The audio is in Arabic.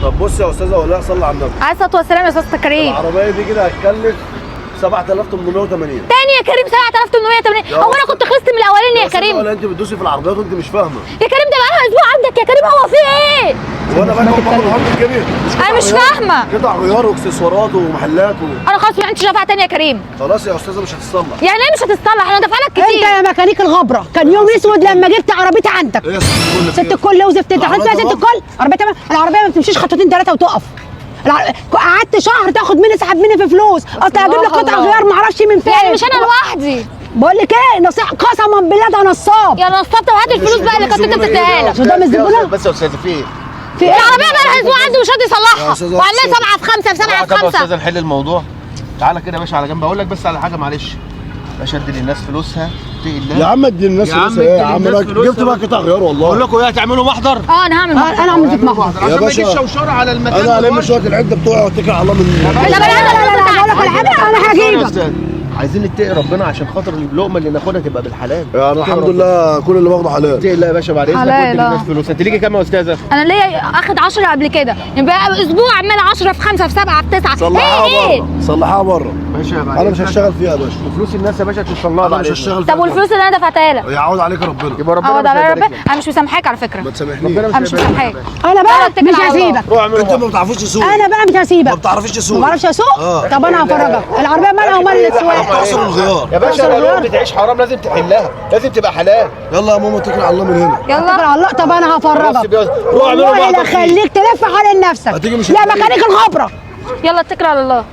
طب بص يا استاذه ولاء، صلي على النبي. عليه الصلاه والسلام يا استاذ كريم. العربيه دي كده هتكلف 7880. تاني يا كريم 7880؟ هو انا كنت خلصت من الاولاني يا كريم؟ ولا انت بتدوسي في العربيات وانت مش فاهمه يا كريم ده بقالها اسبوع عندك يا كريم، هو في ايه؟ وانا بقى باخد عرض كبير. انا مش فاهمه. قطع غيار واكسسوارات ومحلات انا خلاص ما عنديش دفعه تاني يا كريم. خلاص يا استاذه مش هتتصلح. يعني ايه مش هتتصلح؟ انا دافعه لك كتير. انت يا ميكانيك الغبره، كان يوم اسود لما جبت عربيتي عندك. ايه يا ست الكل؟ ست الكل وزفت انت عملت فيها ست الكل. العربيه ما بتمشيش خطوتين ثلاثه وتقف. قعدت شهر تاخد مني، سحب مني في فلوس، اصل هجيب لك قطع غيار ما اعرفش من فين. يعني مش انا لوحدي. بقول لك ايه، نصيحه قسما بالله ده نصاب. يا نصاب، طب هات الفلوس بقى اللي كنت انت بتديها لك. ده الزبونه بس يا استاذه في ايه؟ في ايه؟ العربيه بقى لها اسبوع عندي ومش راضي يصلحها، أستاذة وعمال 7 في 5 في 7 في طب يا استاذه 5. نحل الموضوع. تعالى كده يا باشا على جنب، اقول لك بس على حاجه معلش. باشا ادي للناس فلوسها، اتقي الله. يا عم ادي الناس فلوس ايه يا عم؟ انا جبت بقى قطع غيار والله. بقول لكم ايه، هتعملوا محضر؟ انا هعمل محضر. انا عملت محضر عشان ما باشا، يجيش شوشره على المكان. انا هلم شويه العده بتوعي واتكل على الله من لا لا بقول لك على حاجه، انا هجيبك. عايزين نتقي ربنا عشان خاطر اللقمه اللي ناخدها تبقى بالحلال. يعني الحمد لله كل اللي باخده حلال. اتقي الله يا باشا بعد اذنك، حلال، وادي للناس فلوس. انت ليكي كام يا استاذه؟ انا ليا اخد 10 قبل كده، يبقى اسبوع عمال 10 في 5 في 7 في 9. صلحها بره، صلحها بره. ماشي يا انا مش هشتغل فيها يا باشا. وفلوس الناس يا باشا تتصلها انا بعد مش إذنك. هشتغل فيها. طب والفلوس اللي انا دفعتها لك؟ يعود عليك ربنا. يبقى ربنا اه مش ده هيبارك لك. انا مش مسامحاك على فكره. ما تسامحنيش. انا مش مسامحاك. انا بقى اتكل مش على الله. هسيبك. روح اعملوا انت ما محضر. بتعرفيش تسوق. انا بقى مش ما هسيبك. بتعرفيش ما تسوق. بعرفش اسوق. طب انا هفرجك العربيه مالها ومال السواق. تعصر الغيار. يا باشا تعصر لو الغيار. بتعيش حرام لازم تحلها، لازم تبقى حلال. يلا يا ماما اتكل على الله من هنا. يلا اتكل على الله. طب انا هفرجك روح اعملوا والله محضر لا فيه. خليك تلف حوالين نفسك هتيجي مش يا هتلاقي. ميكانيك الغبره. يلا اتكل على الله.